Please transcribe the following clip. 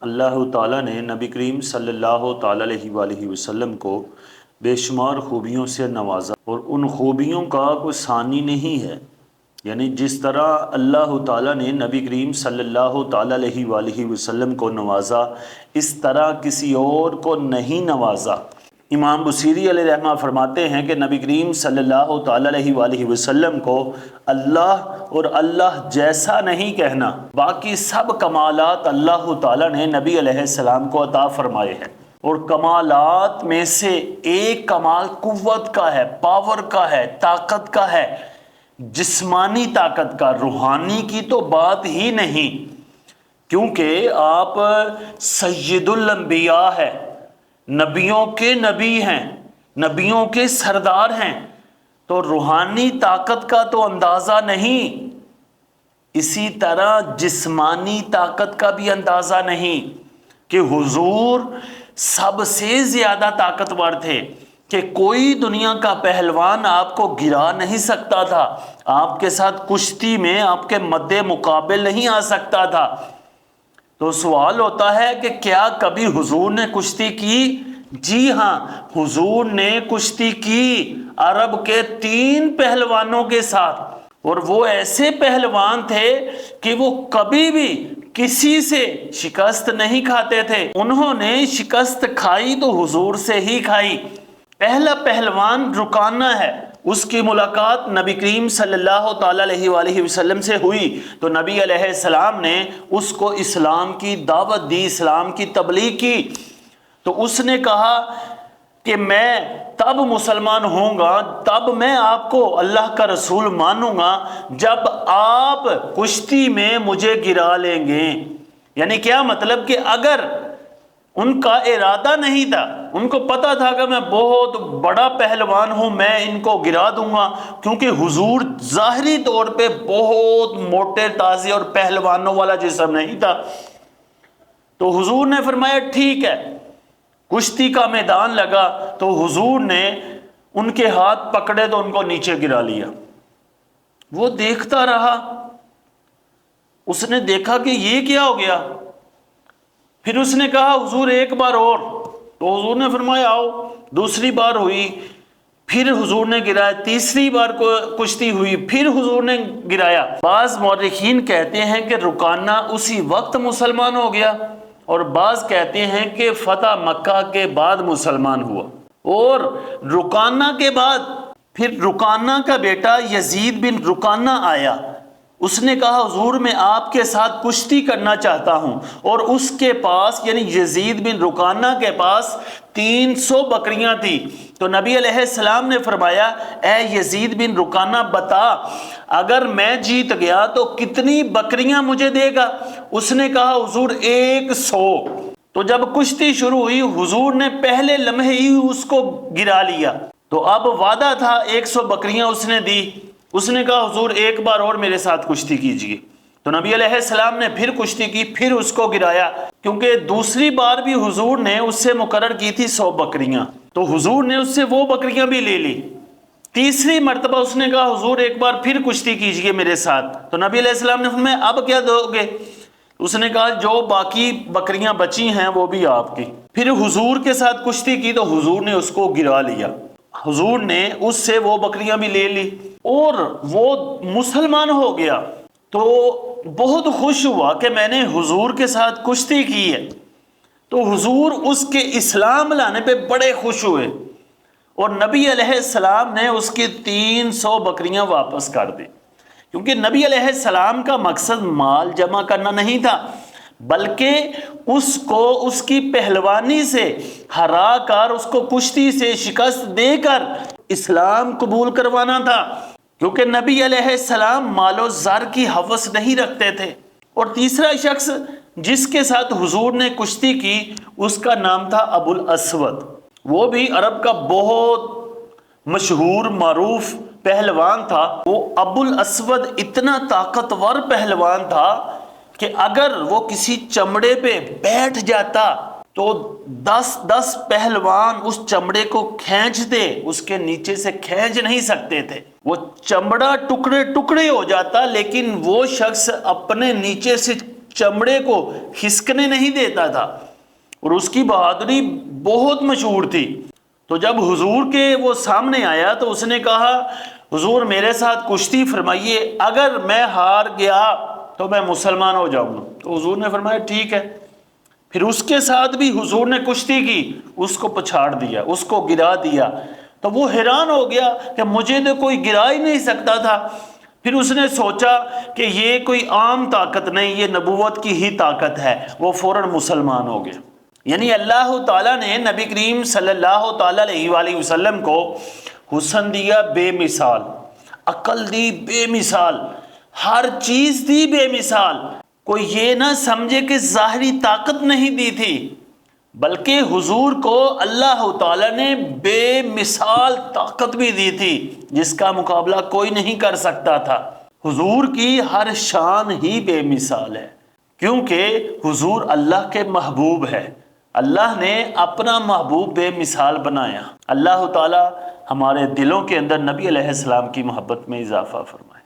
اللہ تعالیٰ نے نبی کریم صلی اللہ تعالیٰ علیہ وآلہ وسلم کو بے شمار خوبیوں سے نوازا، اور ان خوبیوں کا کوئی ثانی نہیں ہے۔ یعنی جس طرح اللہ تعالیٰ نے نبی کریم صلی اللہ تعالیٰ علیہ وآلہ وسلم کو نوازا، اس طرح کسی اور کو نہیں نوازا۔ امام بصیری علیہ رحمہ فرماتے ہیں کہ نبی کریم صلی اللہ تعالیٰ علیہ وآلہ وسلم کو اللہ اور اللہ جیسا نہیں کہنا، باقی سب کمالات اللہ تعالیٰ نے نبی علیہ السلام کو عطا فرمائے ہیں، اور کمالات میں سے ایک کمال قوت کا ہے، پاور کا ہے، طاقت کا ہے، جسمانی طاقت کا، روحانی کی تو بات ہی نہیں، کیونکہ آپ سید الانبیاء ہے، نبیوں کے نبی ہیں، نبیوں کے سردار ہیں، تو روحانی طاقت کا تو اندازہ نہیں، اسی طرح جسمانی طاقت کا بھی اندازہ نہیں کہ حضور سب سے زیادہ طاقتور تھے، کہ کوئی دنیا کا پہلوان آپ کو گرا نہیں سکتا تھا، آپ کے ساتھ کشتی میں آپ کے مد مقابل نہیں آ سکتا تھا۔ تو سوال ہوتا ہے کہ کیا کبھی حضور نے کشتی کی؟ جی ہاں، حضور نے کشتی کی عرب کے 3 پہلوانوں کے ساتھ، اور وہ ایسے پہلوان تھے کہ وہ کبھی بھی کسی سے شکست نہیں کھاتے تھے، انہوں نے شکست کھائی تو حضور سے ہی کھائی۔ پہلا پہلوان رکانہ ہے، اس کی ملاقات نبی کریم صلی اللہ تعالیٰ علیہ وآلہ وسلم سے ہوئی، تو نبی علیہ السلام نے اس کو اسلام کی دعوت دی، اسلام کی تبلیغ کی، تو اس نے کہا کہ میں تب مسلمان ہوں گا، تب میں آپ کو اللہ کا رسول مانوں گا جب آپ کشتی میں مجھے گرا لیں گے۔ یعنی کیا مطلب کہ اگر ان کا ارادہ نہیں تھا، ان کو پتا تھا کہ میں بہت بڑا پہلوان ہوں، میں ان کو گرا دوں گا، کیونکہ حضور ظاہری طور پہ بہت موٹے تازے اور پہلوانوں والا جسم نہیں تھا، تو حضور نے فرمایا ٹھیک ہے۔ کشتی کا میدان لگا تو حضور نے ان کے ہاتھ پکڑے تو ان کو نیچے گرا لیا۔ وہ دیکھتا رہا، اس نے دیکھا کہ یہ کیا ہو گیا، پھر اس نے کہا حضور ایک بار اور، تو حضور نے فرمایا آؤ۔ دوسری بار ہوئی، پھر حضور نے گرایا، تیسری بار کشتی ہوئی، پھر حضور نے گرایا۔ بعض مورخین کہتے ہیں کہ رکانہ اسی وقت مسلمان ہو گیا، اور بعض کہتے ہیں کہ فتح مکہ کے بعد مسلمان ہوا، اور رکانہ کے بعد پھر رکانہ کا بیٹا یزید بن رکانہ آیا، اس نے کہا حضور میں آپ کے ساتھ کشتی کرنا چاہتا ہوں، اور اس کے پاس یعنی یزید بن رکانہ کے پاس 300 بکریاں تھی، تو نبی علیہ السلام نے فرمایا اے یزید بن رکانہ بتا اگر میں جیت گیا تو کتنی بکریاں مجھے دے گا؟ اس نے کہا حضور 100۔ تو جب کشتی شروع ہوئی حضور نے پہلے لمحے ہی اس کو گرا لیا، تو اب وعدہ تھا 100 بکریاں اس نے دی، اس نے کہا حضور ایک بار اور میرے ساتھ کشتی کیجئے، تو نبی علیہ السلام نے پھر کشتی کی، پھر اس کو گرایا، کیونکہ دوسری بار بھی حضور نے اس سے مقرر کی تھی 100 بکریاں، تو حضور نے اس سے وہ بکریاں بھی لے لی۔ تیسری مرتبہ اس نے کہا حضور ایک بار پھر کشتی کیجئے میرے ساتھ، تو نبی علیہ السلام نے فرمایا اب کیا دو گے؟ اس نے کہا جو باقی بکریاں بچی ہیں وہ بھی آپ کی۔ پھر حضور کے ساتھ کشتی کی تو حضور نے اس کو گرا لیا، حضور نے اس سے وہ بکریاں بھی لے لی، اور وہ مسلمان ہو گیا۔ تو بہت خوش ہوا کہ میں نے حضور کے ساتھ کشتی کی ہے، تو حضور اس کے اسلام لانے پہ بڑے خوش ہوئے، اور نبی علیہ السلام نے اس کی 300 بکریاں واپس کر دی، کیونکہ نبی علیہ السلام کا مقصد مال جمع کرنا نہیں تھا، بلکہ اس کو اس کی پہلوانی سے ہرا کر اس کو کشتی سے شکست دے کر اسلام قبول کروانا تھا، کیونکہ نبی علیہ السلام مال و زر کی ہوس نہیں رکھتے تھے۔ اور تیسرا شخص جس کے ساتھ حضور نے کشتی کی اس کا نام تھا ابو الاسود، وہ بھی عرب کا بہت مشہور معروف پہلوان تھا۔ وہ ابو الاسود اتنا طاقتور پہلوان تھا کہ اگر وہ کسی چمڑے پہ بیٹھ جاتا تو 10 پہلوان اس چمڑے کو کھینچتے، اس کے نیچے سے کھینچ نہیں سکتے تھے، وہ چمڑا ٹکڑے ٹکڑے ہو جاتا، لیکن وہ شخص اپنے نیچے سے چمڑے کو کھسکنے نہیں دیتا تھا، اور اس کی بہادری بہت مشہور تھی۔ تو جب حضور کے وہ سامنے آیا تو اس نے کہا حضور میرے ساتھ کشتی فرمائیے، اگر میں ہار گیا تو میں مسلمان ہو جاؤں گا۔ تو حضور نے فرمایا ٹھیک ہے۔ پھر اس کے ساتھ بھی حضور نے کشتی کی، اس کو پچھاڑ دیا، اس کو گرا دیا۔ تو وہ حیران ہو گیا کہ مجھے تو کوئی گرا ہی نہیں سکتا تھا۔ پھر اس نے سوچا کہ یہ کوئی عام طاقت نہیں، یہ نبوت کی ہی طاقت ہے، وہ فوراً مسلمان ہو گیا۔ یعنی اللہ تعالیٰ نے نبی کریم صلی اللہ تعالیٰ علیہ وآلہ وسلم کو حسن دیا بے مثال، عقل دی بے مثال، ہر چیز دی بے مثال۔ کوئی یہ نہ سمجھے کہ ظاہری طاقت نہیں دی تھی، بلکہ حضور کو اللہ تعالیٰ نے بے مثال طاقت بھی دی تھی جس کا مقابلہ کوئی نہیں کر سکتا تھا۔ حضور کی ہر شان ہی بے مثال ہے، کیونکہ حضور اللہ کے محبوب ہے۔ اللہ نے اپنا محبوب بے مثال بنایا۔ اللہ تعالیٰ ہمارے دلوں کے اندر نبی علیہ السلام کی محبت میں اضافہ فرمائے۔